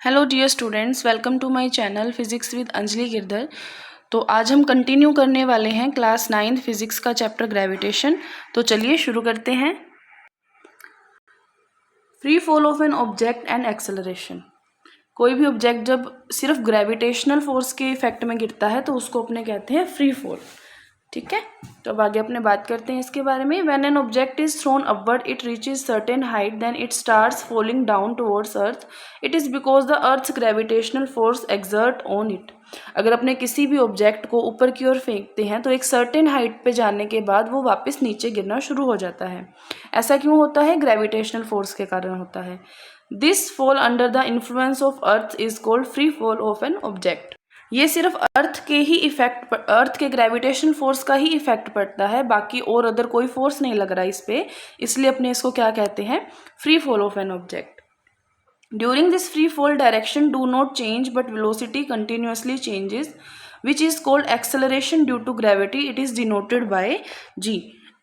Hello dear students, welcome to my channel physics with Anjali Girdhar. तो आज हम कंटिन्यू करने वाले हैं क्लास 9 फिजिक्स का चैप्टर ग्रेविटेशन। तो चलिए शुरू करते हैं। Free fall of an object and acceleration. कोई भी ऑब्जेक्ट जब सिर्फ ग्रेविटेशनल फोर्स के इफेक्ट में गिरता है तो उसको अपने कहते हैं फ्री फॉल। ठीक है, तो अब आगे अपने बात करते हैं इसके बारे में। When an object is thrown upward it reaches certain height then it starts falling down towards earth. It is because the earth's gravitational force exert on it. अगर अपने किसी भी ऑब्जेक्ट को ऊपर की ओर फेंकते हैं तो एक सर्टेन हाइट पे जाने के बाद वो वापस नीचे गिरना शुरू हो जाता है। ऐसा क्यों होता है? ग्रेविटेशनल फोर्स के कारण होता है। This fall under the influence of earth is called free fall of an object. ये सिर्फ अर्थ के ग्रेविटेशन फोर्स का ही इफेक्ट पड़ता है, बाकी और अदर कोई फोर्स नहीं लग रहा इस पे, इसलिए अपने इसको क्या कहते हैं? Free fall of an object. During this free fall direction do not change but velocity continuously changes which is called acceleration due to gravity. It is denoted by G.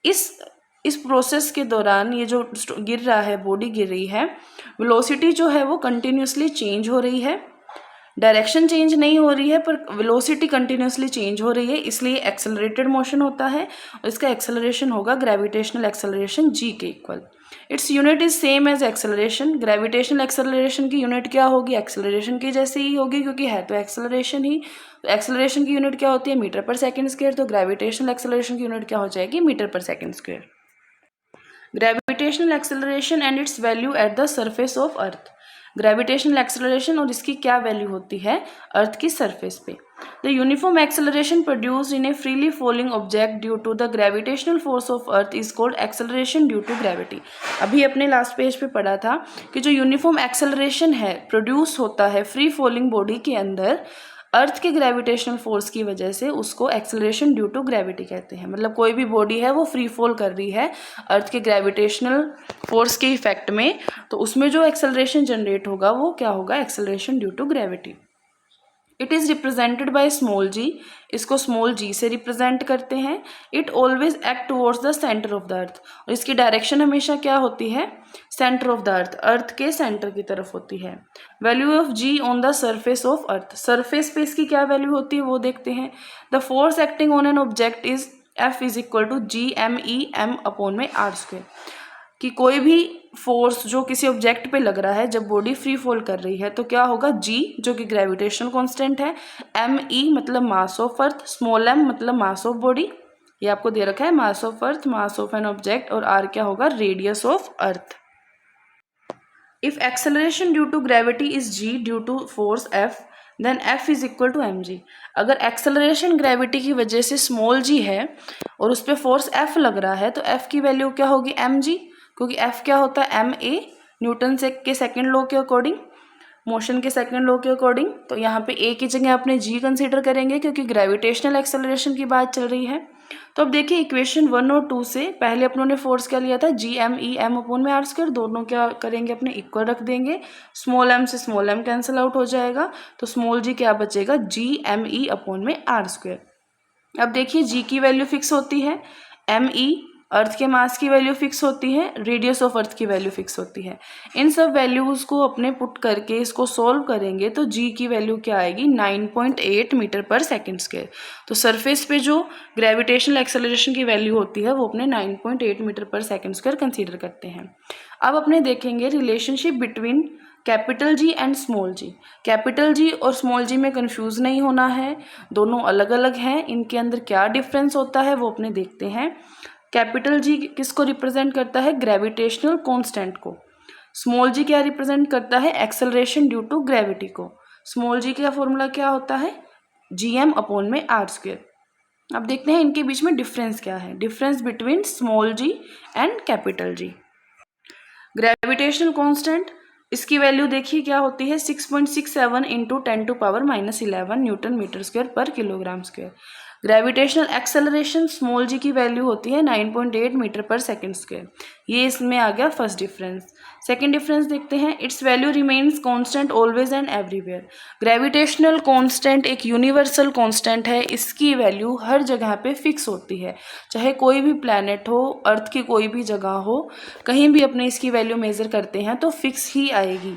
इस प्रोसेस के दौरान ये जो गिर रहा है, बॉडी गिर रही है, वेलोसिटी जो है वो कंटिन्यूअसली चेंज हो रही है। डायरेक्शन चेंज नहीं हो रही है पर वेलोसिटी कंटिन्यूअसली चेंज हो रही है, इसलिए एक्सेलरेटेड मोशन होता है और इसका एक्सेलरेशन होगा ग्रेविटेशनल एक्सेलरेशन जी के equal. Its unit is same as acceleration. Gravitational acceleration की यूनिट क्या होगी? एक्सेलरेशन की जैसे ही होगी, क्योंकि है तो एक्सेलरेशन ही। तो एक्सेलरेशन की यूनिट क्या होती है? मीटर पर सेकेंड स्क्वायर। तो ग्रेविटेशनल एक्सेलरेशन की यूनिट क्या हो जाएगी? मीटर पर second square. Gravitational acceleration and it's value at the surface of earth. Gravitational acceleration और इसकी क्या वैल्यू होती है अर्थ की सरफेस पे? The uniform acceleration produced in a freely falling object due to the gravitational force of earth is called acceleration due to gravity. अभी अपने last page पे पढ़ा था कि जो यूनिफॉर्म एक्सेलरेशन है प्रोड्यूस होता है फ्री फॉलिंग बॉडी के अंदर अर्थ के ग्रेविटेशनल फोर्स की वजह से, उसको एक्सेलरेशन ड्यू टू ग्रेविटी कहते हैं। मतलब कोई भी बॉडी है वो फ्री फॉल कर रही है अर्थ के ग्रेविटेशनल फोर्स के इफेक्ट में, तो उसमें जो एक्सेलरेशन जनरेट होगा वो क्या होगा? Acceleration due to gravity. It is represented by small G. इसको स्मॉल जी से रिप्रेजेंट करते हैं। It always act towards the centre of the earth. और इसकी डायरेक्शन हमेशा क्या होती है? Centre of the earth, earth के सेंटर की तरफ होती है। Value of G on the surface of earth. Surface पे इसकी क्या वैल्यू होती है वो देखते हैं। The force acting on an object is F is equal to G M E M upon में आर स्क्वायर। कि कोई भी फोर्स जो किसी ऑब्जेक्ट पे लग रहा है जब बॉडी फ्री फॉल कर रही है तो क्या होगा? जी जो कि ग्रेविटेशनल कांस्टेंट है, एम ई मतलब mass of earth, small m मतलब मास ऑफ बॉडी, ये आपको दे रखा है, mass of earth, mass of an object, और आर क्या होगा? Radius of earth. If acceleration due to gravity is g due to force F then F is equal to m g. अगर acceleration gravity की वजह से small जी है और उस पर फोर्स एफ लग रहा है तो एफ की वैल्यू क्या होगी? एम जी, क्योंकि एफ क्या होता है? एम ए, न्यूटन के सेकेंड लॉ के अकॉर्डिंग, मोशन के सेकेंड लॉ के अकॉर्डिंग। तो यहाँ पे ए की जगह अपने जी कंसीडर करेंगे क्योंकि ग्रेविटेशनल एक्सेलरेशन की बात चल रही है। तो अब देखिए इक्वेशन 1 और 2 से पहले अपनों ने फोर्स क्या लिया था? G M E M upon में आर स्क्वायर। दोनों क्या करेंगे? अपने इक्वल रख देंगे। स्मॉल एम से स्मॉल एम कैंसिल आउट हो जाएगा, तो स्मॉल जी क्या बचेगा? जी एम ई अपॉन में आर स्क्वायर। अब देखिए जी की वैल्यू फिक्स होती है, एम ई अर्थ के मास की वैल्यू फिक्स होती है, रेडियस ऑफ अर्थ की वैल्यू फिक्स होती है। इन सब वैल्यूज को अपने पुट करके इसको सोल्व करेंगे तो जी की वैल्यू क्या आएगी? 9.8 मीटर पर सेकेंड स्क्वायर। तो सरफेस पे जो ग्रेविटेशनल एक्सेलरेशन की वैल्यू होती है वो अपने 9.8 मीटर पर सेकेंड स्क्वायर कंसीडर करते हैं। अब अपने देखेंगे relationship between capital G and small g. Capital G और स्मॉल जी में कंफ्यूज नहीं होना है, दोनों अलग अलग हैं। इनके अंदर क्या डिफरेंस होता है वो अपने देखते हैं। कैपिटल जी किसको रिप्रेजेंट करता है? ग्रेविटेशनल कांस्टेंट को। स्मॉल जी क्या रिप्रेजेंट करता है? एक्सेलरेशन ड्यू टू ग्रेविटी को। स्मॉल जी का फॉर्मूला क्या होता है? जी एम अपॉन में आर स्क्वायर। अब देखते हैं इनके बीच में डिफरेंस क्या है। Difference between small G and capital G. Gravitational constant, इसकी वैल्यू देखिए क्या होती है? 6.67 इंटू 10⁻⁻11 न्यूटन मीटर स्क्वायर पर kilogram square. Gravitational acceleration small G की वैल्यू होती है 9.8 मीटर पर सेकेंड स्क्वायर। ये इसमें आ गया फर्स्ट डिफरेंस। सेकेंड डिफरेंस देखते हैं। It's value remains constant always and everywhere. Gravitational constant एक यूनिवर्सल कांस्टेंट है, इसकी वैल्यू हर जगह पे फिक्स होती है, चाहे कोई भी प्लैनेट हो, अर्थ की कोई भी जगह हो, कहीं भी अपने इसकी वैल्यू मेजर करते हैं तो फिक्स ही आएगी।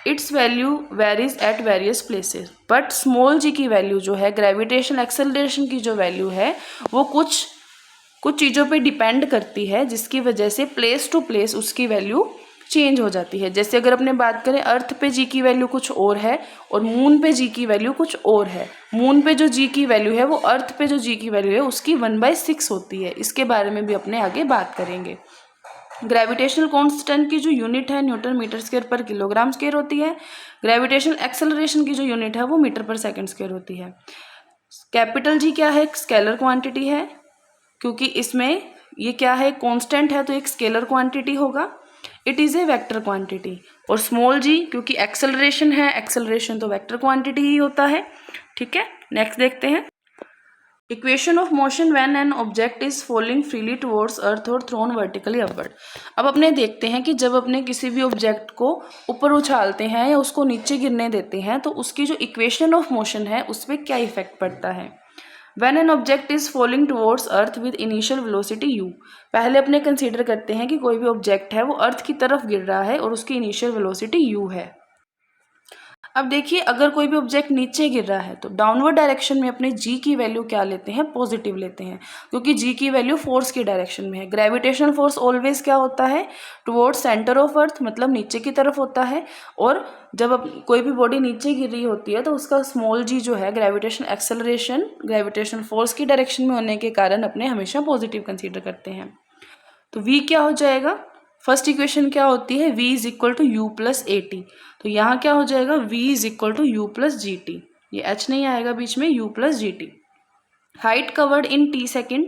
Its value varies at various places, but small G की वैल्यू जो है, ग्रेविटेशनल एक्सेलरेशन की जो वैल्यू है वो कुछ चीज़ों पे डिपेंड करती है, जिसकी वजह से प्लेस टू प्लेस उसकी वैल्यू चेंज हो जाती है। जैसे अगर अपने बात करें, अर्थ पे जी की वैल्यू कुछ और है और मून पे जी की वैल्यू कुछ और है। मून पे जो जी की वैल्यू है वो अर्थ पे जो जी की वैल्यू है उसकी 1/6 होती है। इसके बारे में भी अपने आगे बात करेंगे। ग्रेविटेशनल कांस्टेंट की जो यूनिट है न्यूटन मीटर स्क्वायर पर किलोग्राम स्क्वायर होती है। ग्रेविटेशनल एक्सेलरेशन की जो यूनिट है वो मीटर पर सेकंड स्क्वायर होती है। कैपिटल जी क्या है? स्केलर क्वांटिटी है, क्योंकि इसमें ये क्या है? कांस्टेंट है तो एक स्केलर क्वांटिटी होगा। It is a vector quantity. और स्मॉल जी क्योंकि एक्सेलरेशन है, एक्सेलरेशन तो वेक्टर क्वांटिटी ही होता है। ठीक है, नेक्स्ट देखते हैं। Equation of motion when an object is falling freely towards अर्थ और थ्रोन वर्टिकली अपवर्ड। अब अपने देखते हैं कि जब अपने किसी भी ऑब्जेक्ट को ऊपर उछालते हैं या उसको नीचे गिरने देते हैं तो उसकी जो इक्वेशन ऑफ मोशन है उस पर क्या इफेक्ट पड़ता है। When an object is falling towards earth with initial velocity u, पहले अपने कंसीडर करते हैं कि कोई भी ऑब्जेक्ट है वो अर्थ की तरफ गिर रहा है और उसकी इनिशियल वेलोसिटी u है। अब देखिए, अगर कोई भी ऑब्जेक्ट नीचे गिर रहा है तो डाउनवर्ड डायरेक्शन में अपने g की वैल्यू क्या लेते हैं? पॉजिटिव लेते हैं, क्योंकि g की वैल्यू फोर्स की डायरेक्शन में है। ग्रेविटेशनल फोर्स ऑलवेज क्या होता है? टुवर्ड्स सेंटर ऑफ अर्थ, मतलब नीचे की तरफ होता है। और जब कोई भी बॉडी नीचे गिर रही होती है तो उसका स्मॉल g जो है, ग्रेविटेशन एक्सेलरेशन ग्रेविटेशनल फोर्स की डायरेक्शन में होने के कारण अपने हमेशा पॉजिटिव कंसीडर करते हैं। तो v क्या हो जाएगा? फर्स्ट इक्वेशन क्या होती है? v is equal to u plus a t. तो यहाँ क्या हो जाएगा? v is equal to u plus g t. ये h नहीं आएगा बीच में, u plus g t. Height covered in t second.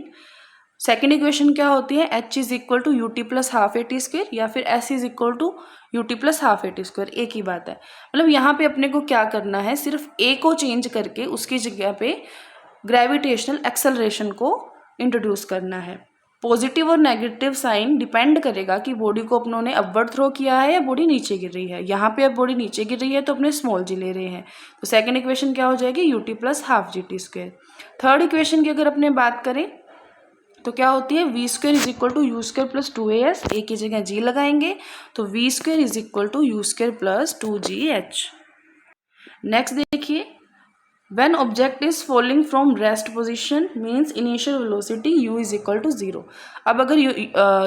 Second equation क्या होती है? h is equal to u t plus half a t square, या फिर s is equal to u t plus half a t square, एक ही बात है। मतलब यहाँ पे अपने को क्या करना है? सिर्फ a को चेंज करके उसकी जगह पे ग्रेविटेशनल एक्सेलरेशन को इंट्रोड्यूस करना है। पॉजिटिव और नेगेटिव साइन डिपेंड करेगा कि बॉडी को अपनों ने अपवर्ड थ्रो किया है या बॉडी नीचे गिर रही है। यहाँ पे अब बॉडी नीचे गिर रही है तो अपने स्मॉल जी ले रहे हैं, तो सेकंड इक्वेशन क्या हो जाएगी? U t plus half g t square. Third equation की अगर अपने बात करें तो क्या होती है? V square is equal to u square plus two a s. A की जगह जी लगाएंगे तो v square is equal to u square plus two g h. Next देखिए, When object is falling from rest position means initial velocity u is equal to 0। अब अगर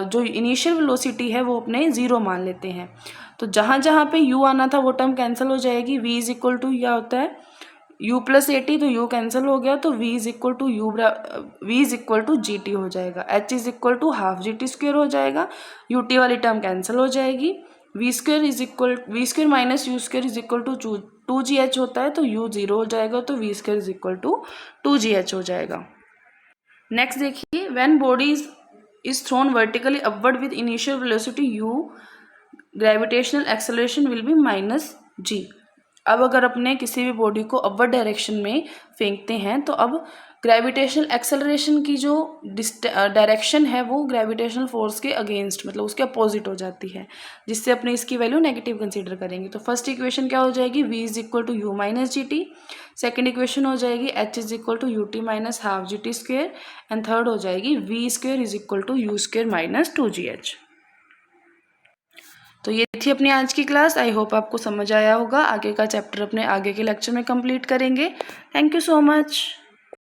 जो initial velocity है वो अपने 0 मान लेते हैं तो जहाँ जहाँ पे u आना था वो टर्म कैंसिल हो जाएगी। v इज इक्वल टू क्या होता है? u प्लस ए टी, तो u कैंसिल हो गया तो v is equal to v is equal to g t हो जाएगा। h is equal to half g t square हो जाएगा, ut वाली टर्म कैंसिल हो जाएगी। V square minus u square is equal to two g h होता है तो u 0 हो जाएगा, तो v square is equal to two g h हो जाएगा। नेक्स्ट देखिए, when body is thrown vertically upward with initial velocity u, gravitational acceleration will be minus g। अब अगर अपने किसी भी बॉडी को अपवर्ड डायरेक्शन में फेंकते हैं तो अब ग्रेविटेशनल एक्सेलरेशन की जो डायरेक्शन है वो ग्रेविटेशनल फोर्स के अगेंस्ट, मतलब उसके अपोजिट हो जाती है, जिससे अपने इसकी वैल्यू नेगेटिव कंसीडर करेंगे। तो फर्स्ट इक्वेशन क्या हो जाएगी? v is equal to u minus g t. Second equation हो जाएगी h is equal to u t minus half g t square. And third हो जाएगी v square is equal to u square minus two g h. तो ये थी अपनी आज की क्लास। आई होप आपको समझ आया होगा। आगे का चैप्टर अपने आगे के लेक्चर में कंप्लीट करेंगे। Thank you so much.